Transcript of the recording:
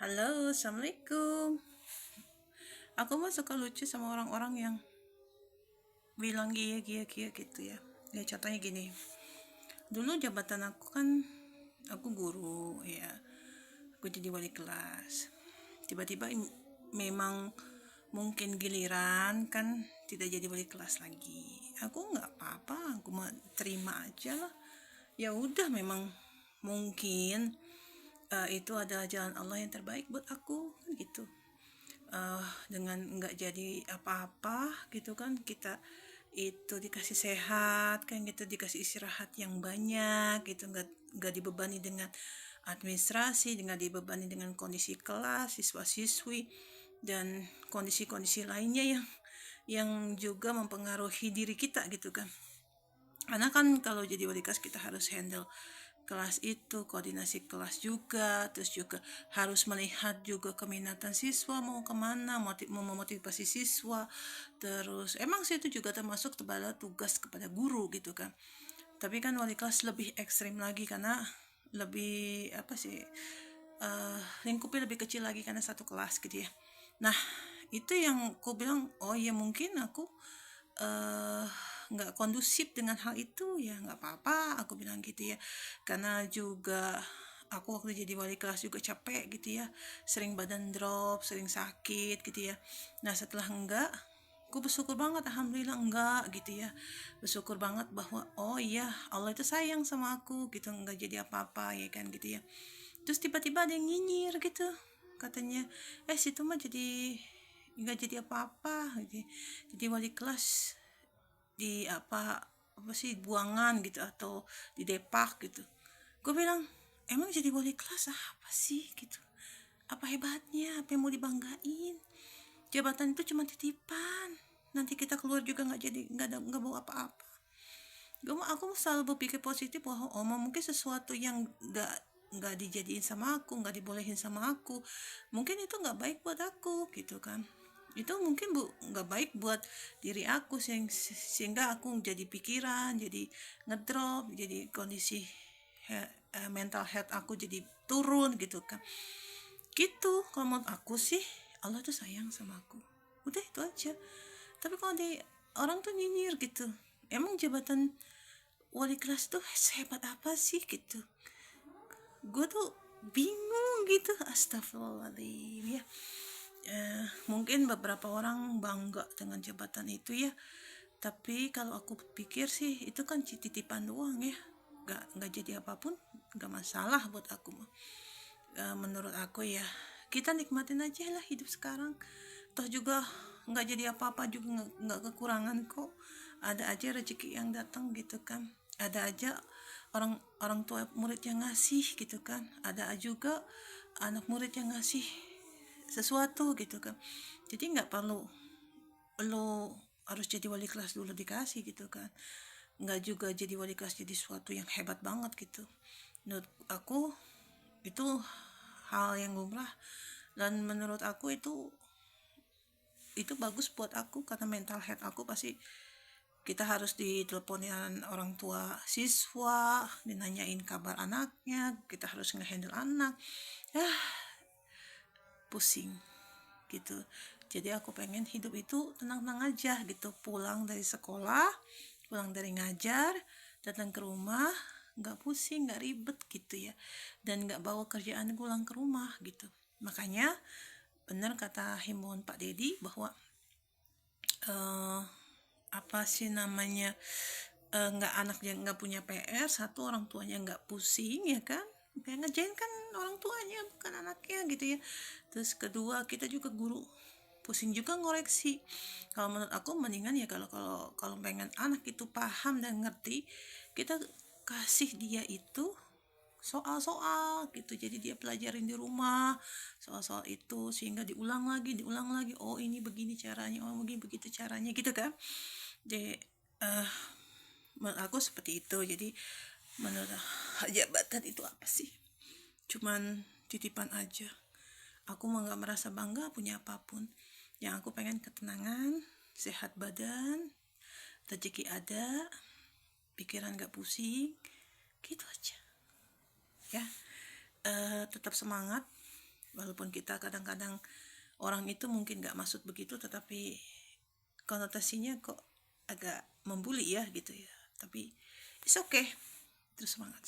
Halo, Assalamualaikum. Aku mah suka lucu sama orang-orang yang bilang gia gitu ya. Ya contohnya gini, dulu jabatan aku kan, aku guru ya, aku jadi wali kelas. Tiba-tiba memang mungkin giliran kan tidak jadi wali kelas lagi. Aku nggak apa-apa, aku mah terima aja lah. Ya udah memang mungkin itu adalah jalan Allah yang terbaik buat aku gitu. Dengan nggak jadi apa-apa gitu kan, kita itu dikasih sehat kan gitu, dikasih istirahat yang banyak gitu, nggak dibebani dengan administrasi, nggak dibebani dengan kondisi kelas siswa-siswi dan kondisi-kondisi lainnya yang juga mempengaruhi diri kita gitu kan. Karena kan kalau jadi wali kelas kita harus handle kelas itu, koordinasi kelas juga, terus juga harus melihat juga keminatan siswa mau kemana, mau memotivasi siswa. Terus emang sih itu juga termasuk kepada tugas kepada guru gitu kan. Tapi kan wali kelas lebih ekstrim lagi karena lebih apa sih, lingkupnya lebih kecil lagi karena satu kelas gitu ya. Nah itu yang aku bilang, oh ya mungkin aku eh, nggak kondusif dengan hal itu, ya nggak apa-apa aku bilang gitu ya, karena juga aku waktu jadi wali kelas juga capek gitu ya, sering badan drop, sering sakit gitu ya. Nah setelah enggak, aku bersyukur banget, alhamdulillah enggak gitu ya, bersyukur banget bahwa oh iya Allah itu sayang sama aku gitu, enggak jadi apa-apa ya kan gitu ya. Terus tiba-tiba ada yang nyinyir gitu, katanya situ mah jadi nggak jadi apa-apa gitu, jadi wali kelas di apa sih buangan gitu atau di depak gitu. Gue bilang emang jadi wali kelas apa sih gitu, apa hebatnya, apa yang mau dibanggain, jabatan itu cuma titipan, nanti kita keluar juga nggak jadi nggak bawa apa-apa. Aku selalu berpikir positif bahwa oh mungkin sesuatu yang nggak dijadiin sama aku, nggak dibolehin sama aku, mungkin itu nggak baik buat aku gitu kan. Itu mungkin nggak baik buat diri aku, sehingga aku jadi pikiran jadi ngedrop, jadi kondisi mental health aku jadi turun gitu kan. Gitu kalau menurut aku sih, Allah tuh sayang sama aku, udah itu aja. Tapi kalau di orang tuh nyinyir gitu, emang jabatan wali kelas tuh sehebat apa sih gitu, gue tuh bingung gitu, astagfirullahaladzim ya. Mungkin beberapa orang bangga dengan jabatan itu ya, tapi kalau aku pikir sih itu kan titipan doang ya, nggak jadi apapun, nggak masalah buat aku mah. Menurut aku ya, kita nikmatin aja lah hidup sekarang, toh juga nggak jadi apa-apa juga, nggak kekurangan kok, ada aja rezeki yang datang gitu kan, ada aja orang orang tua murid yang ngasih gitu kan, ada juga anak murid yang ngasih sesuatu gitu kan. Jadi nggak perlu lo harus jadi wali kelas dulu dikasih gitu kan, nggak juga jadi wali kelas jadi sesuatu yang hebat banget gitu. Menurut aku itu hal yang lumrah, dan menurut aku itu bagus buat aku karena mental health aku pasti, kita harus diteleponin orang tua siswa, dinanyain kabar anaknya, kita harus ngehandle anak, ya pusing gitu. Jadi aku pengen hidup itu tenang-tenang aja gitu, pulang dari sekolah, pulang dari ngajar, datang ke rumah, nggak pusing, nggak ribet gitu ya, dan nggak bawa kerjaan pulang ke rumah gitu. Makanya benar kata himbauan Pak Dedi bahwa eh, apa sih namanya, nggak anaknya nggak punya PR, satu orang tuanya nggak pusing ya kan, yang ngerjain kan orang tuanya bukan anaknya gitu ya. Terus kedua, kita juga guru pusing juga ngoreksi. Kalau menurut aku mendingan ya, kalau kalau kalau pengen anak itu paham dan ngerti, kita kasih dia itu soal-soal gitu, jadi dia pelajarin di rumah soal-soal itu, sehingga diulang lagi, oh ini begini caranya, oh begini begitu caranya gitu kan. Jadi menurut aku seperti itu. Jadi menurut jabatan itu apa sih, cuman titipan aja. Aku mah nggak merasa bangga punya apapun, yang aku pengen ketenangan, sehat badan, rezeki ada, pikiran nggak pusing, gitu aja ya. Tetap semangat, walaupun kita kadang-kadang orang itu mungkin gak maksud begitu, tetapi konotasinya kok agak membuli ya gitu ya. Tapi it's okay, terus semangat.